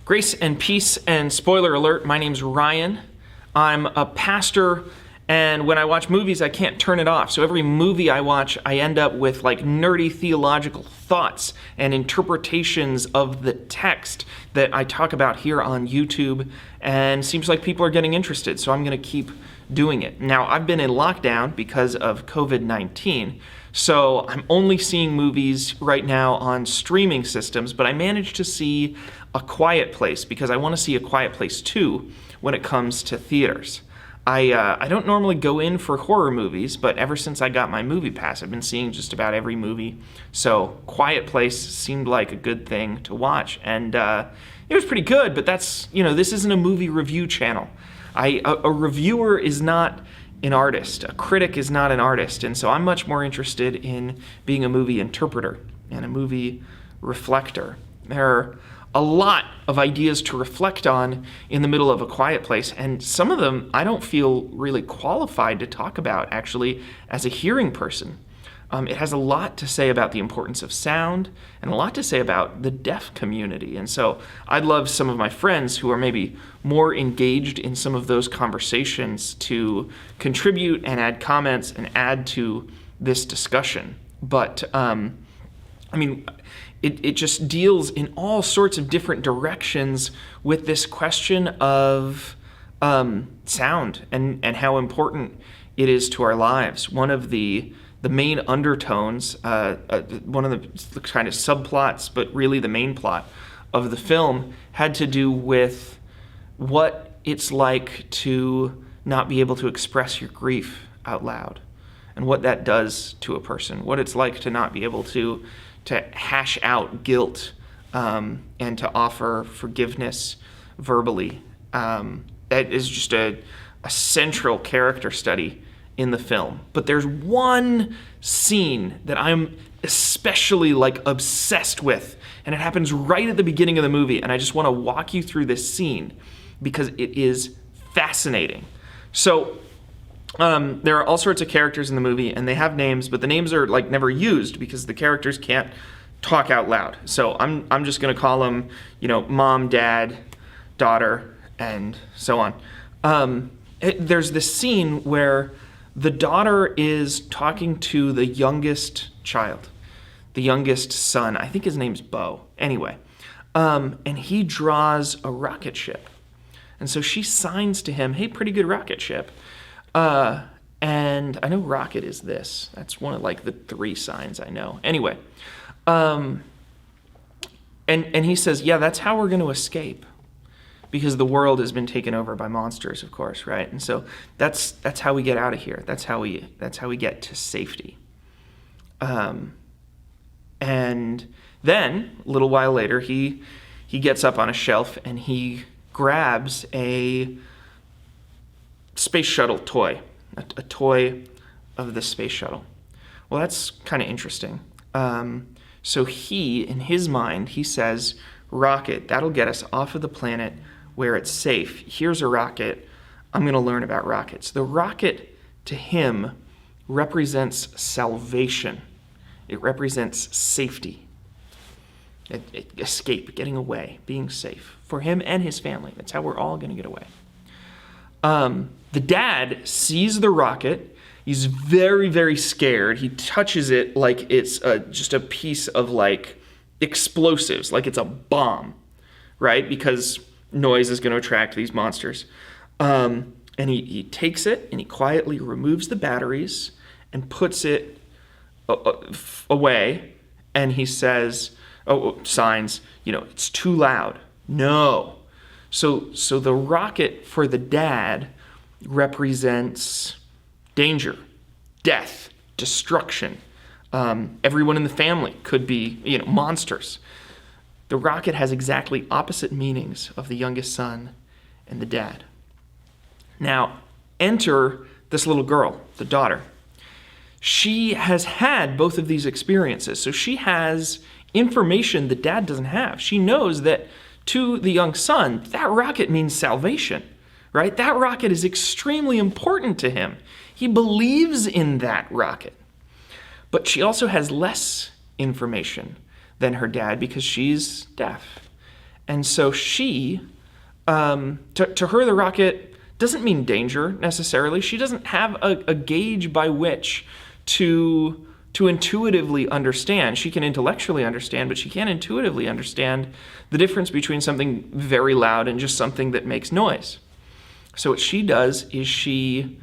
Grace and peace, and spoiler alert, my name's Ryan. I'm a pastor, and when I watch movies, I can't turn it off. So every movie I watch, I end up with like nerdy theological thoughts and interpretations of the text that I talk about here on YouTube, and seems like people are getting interested, so I'm going to keep doing it. Now, I've been in lockdown because of COVID-19, so I'm only seeing movies right now on streaming systems, but I managed to see A Quiet Place because I want to see A Quiet Place 2 when it comes to theaters. I don't normally go in for horror movies, but ever since I got my movie pass, I've been seeing just about every movie. So Quiet Place seemed like a good thing to watch, and it was pretty good, but that's, this isn't a movie review channel. A reviewer is not an artist. A critic is not an artist, and so I'm much more interested in being a movie interpreter and a movie reflector. There are a lot of ideas to reflect on in the middle of A Quiet Place, and some of them I don't feel really qualified to talk about, actually, as a hearing person. It has a lot to say about the importance of sound and a lot to say about the deaf community. And so I'd love some of my friends who are maybe more engaged in some of those conversations to contribute and add comments and add to this discussion. But, it just deals in all sorts of different directions with this question of sound and how important it is to our lives. One of the main undertones, one of the kind of subplots, but really the main plot of the film had to do with what it's like to not be able to express your grief out loud and what that does to a person, what it's like to not be able to hash out guilt and to offer forgiveness verbally. That is just a central character study in the film. But there's one scene that I'm especially obsessed with, and it happens right at the beginning of the movie, and I just want to walk you through this scene because it is fascinating. So there are all sorts of characters in the movie, and they have names, but the names are never used because the characters can't talk out loud. So I'm just gonna call them, mom, dad, daughter, and so on. There's this scene where the daughter is talking to the youngest child, the youngest son. I think his name's Bo. Anyway, and he draws a rocket ship, and so she signs to him, "Hey, pretty good rocket ship." And I know rocket is this. That's one of the 3 signs I know. Anyway, and he says, "Yeah, that's how we're going to escape, because the world has been taken over by monsters, of course, right? And so that's how we get out of here. That's how we get to safety." And then a little while later, he gets up on a shelf and he grabs a space shuttle toy, a toy of the space shuttle. Well, that's kind of interesting. So in his mind, he says, "Rocket, that'll get us off of the planet where it's safe. Here's a rocket. I'm going to learn about rockets." The rocket, to him, represents salvation. It represents safety, escape, getting away, being safe for him and his family. That's how we're all going to get away. The dad sees the rocket. He's very, very scared. He touches it like it's just a piece of explosives, like it's a bomb, right? Because noise is going to attract these monsters. And he takes it and he quietly removes the batteries and puts it away. And he says, signs, "It's too loud." No. So the rocket for the dad represents danger, death, destruction. Everyone in the family could be, monsters. The rocket has exactly opposite meanings of the youngest son and the dad. Now, enter this little girl, the daughter. She has had both of these experiences, so she has information that dad doesn't have. She knows that to the young son, that rocket means salvation, right? That rocket is extremely important to him. He believes in that rocket. But she also has less information than her dad because she's deaf. And so she, to her, the rocket doesn't mean danger necessarily. She doesn't have a gauge by which to intuitively understand. She can intellectually understand, but she can't intuitively understand the difference between something very loud and just something that makes noise. So what she does is she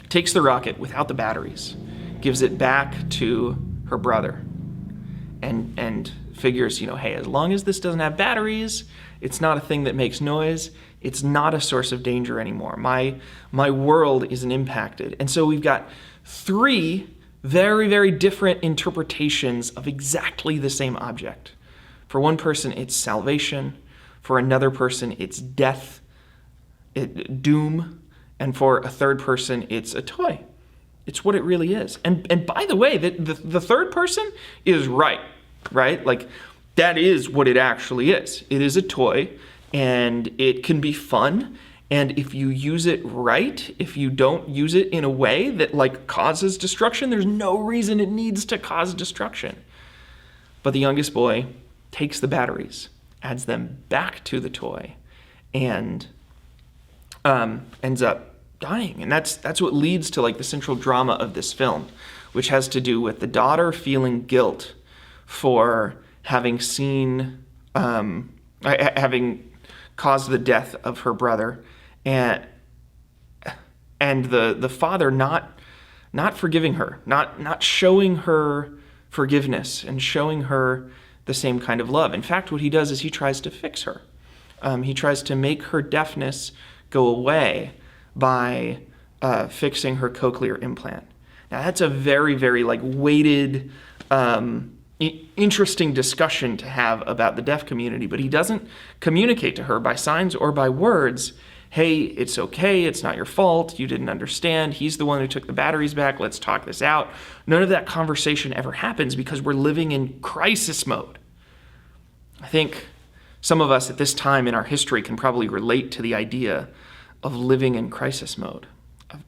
takes the rocket without the batteries, gives it back to her brother, and figures, hey, as long as this doesn't have batteries, it's not a thing that makes noise, it's not a source of danger anymore. My world isn't impacted. And so we've got 3 very, very different interpretations of exactly the same object. For one person, it's salvation. For another person, it's death, doom. And for a third person, it's a toy. It's what it really is. And by the way, the third person is right? Like, that is what it actually is. It is a toy, and it can be fun. And if you use it right, if you don't use it in a way that causes destruction, there's no reason it needs to cause destruction. But the youngest boy takes the batteries, adds them back to the toy, and ends up dying. And that's what leads to the central drama of this film, which has to do with the daughter feeling guilt for having having caused the death of her brother, and the father not forgiving her, not showing her forgiveness and showing her the same kind of love. In fact, what he does is he tries to fix her. He tries to make her deafness go away by fixing her cochlear implant. Now that's a very, very weighted, interesting discussion to have about the deaf community, but he doesn't communicate to her by signs or by words, hey, it's okay, it's not your fault, you didn't understand, he's the one who took the batteries back, let's talk this out. None of that conversation ever happens because we're living in crisis mode. I think some of us at this time in our history can probably relate to the idea of living in crisis mode,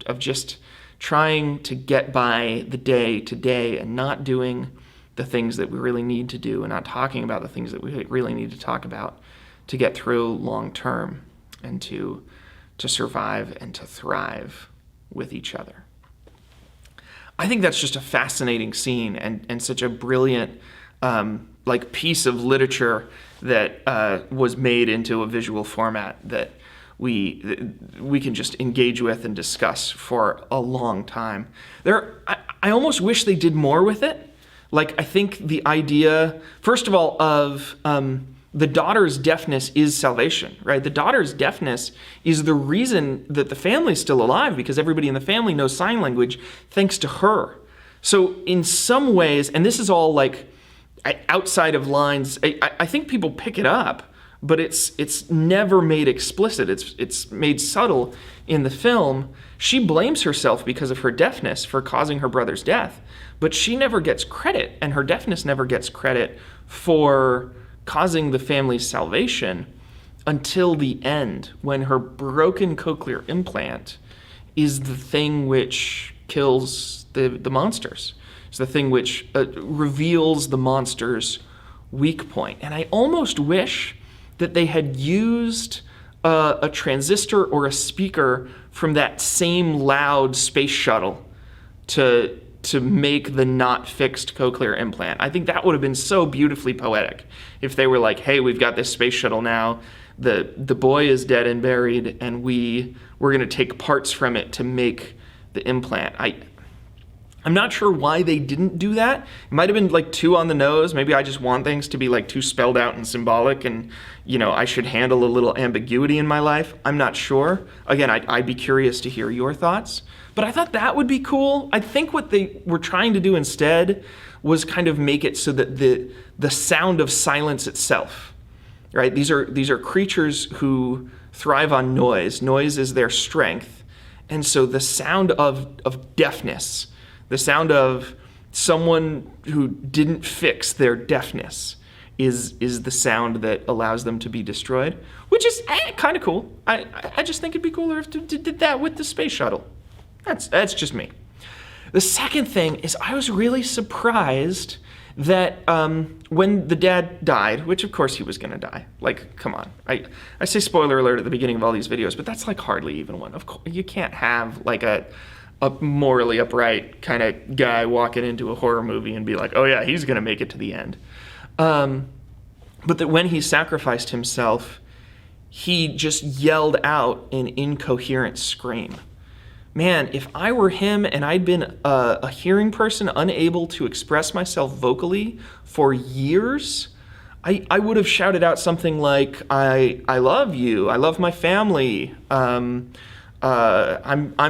of just trying to get by the day to day and not doing the things that we really need to do and not talking about the things that we really need to talk about to get through long term and to survive and to thrive with each other. I think that's just a fascinating scene and such a brilliant piece of literature that was made into a visual format that we can just engage with and discuss for a long time. I almost wish they did more with it. I think the idea, first of all, of the daughter's deafness is salvation, right? The daughter's deafness is the reason that the family's still alive, because everybody in the family knows sign language thanks to her. So in some ways, and this is all outside of lines, I think people pick it up, but it's never made explicit. It's made subtle in the film. She blames herself because of her deafness for causing her brother's death, but she never gets credit, and her deafness never gets credit for causing the family's salvation until the end, when her broken cochlear implant is the thing which kills the monsters. It's the thing which reveals the monster's weak point. And I almost wish that they had used a transistor or a speaker from that same loud space shuttle to make the not fixed cochlear implant. I think that would have been so beautifully poetic if they were like, hey, we've got this space shuttle now, the boy is dead and buried, and we're going to take parts from it to make the implant. I'm not sure why they didn't do that. It might have been too on the nose. Maybe I just want things to be too spelled out and symbolic, and I should handle a little ambiguity in my life. I'm not sure. Again, I'd be curious to hear your thoughts. But I thought that would be cool. I think what they were trying to do instead was kind of make it so that the sound of silence itself, right? These are creatures who thrive on noise. Noise is their strength. And so the sound of deafness, the sound of someone who didn't fix their deafness is the sound that allows them to be destroyed, which is kind of cool. I just think it'd be cooler if they did that with the space shuttle. That's just me. The second thing is I was really surprised that when the dad died, which of course he was going to die, like, come on. I say spoiler alert at the beginning of all these videos, but that's like hardly even one. Of course, you can't have like a morally upright kind of guy walking into a horror movie and be like, oh yeah, he's going to make it to the end. But that when he sacrificed himself, he just yelled out an incoherent scream. Man, if I were him and I'd been a hearing person unable to express myself vocally for years, I would have shouted out something like, I love you, I love my family, I'm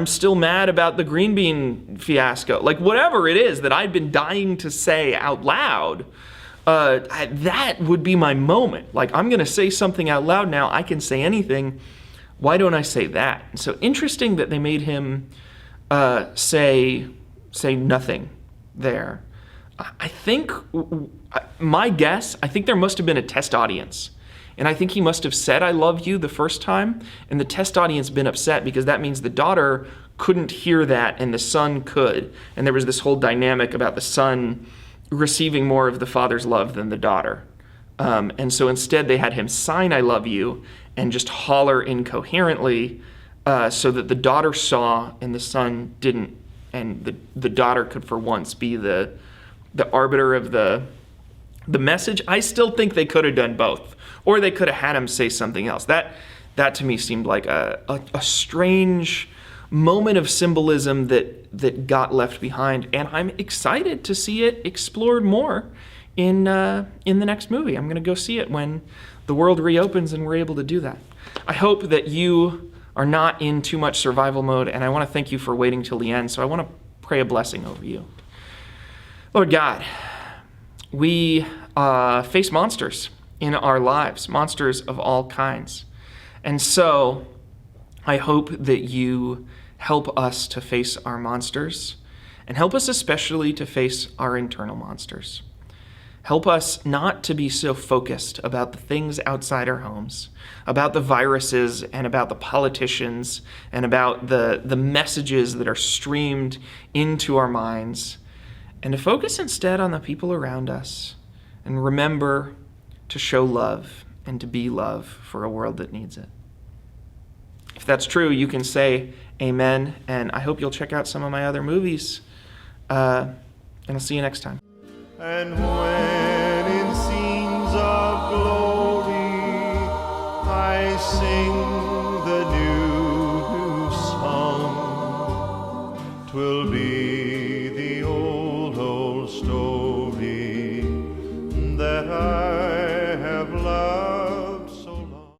still mad about the green bean fiasco. Like whatever it is that I'd been dying to say out loud, that would be my moment. Like, I'm gonna say something out loud now, I can say anything. Why don't I say that? And so interesting that they made him say nothing there. I think, my guess, I think there must have been a test audience. And I think he must have said, I love you the first time, and the test audience been upset because that means the daughter couldn't hear that and the son could. And there was this whole dynamic about the son receiving more of the father's love than the daughter. And so instead they had him sign I love you and just holler incoherently so that the daughter saw and the son didn't. And the daughter could for once be the arbiter of the message. I still think they could have done both. Or they could have had him say something else. That to me seemed like a strange moment of symbolism that got left behind. And I'm excited to see it explored more in the next movie. I'm going to go see it when the world reopens and we're able to do that. I hope that you are not in too much survival mode, and I want to thank you for waiting till the end. So I want to pray a blessing over you. Lord God, we face monsters in our lives, monsters of all kinds. And so I hope that you help us to face our monsters, and help us especially to face our internal monsters. Help us not to be so focused about the things outside our homes, about the viruses and about the politicians and about the messages that are streamed into our minds, and to focus instead on the people around us and remember to show love and to be love for a world that needs it. If that's true, you can say amen, and I hope you'll check out some of my other movies, and I'll see you next time. And when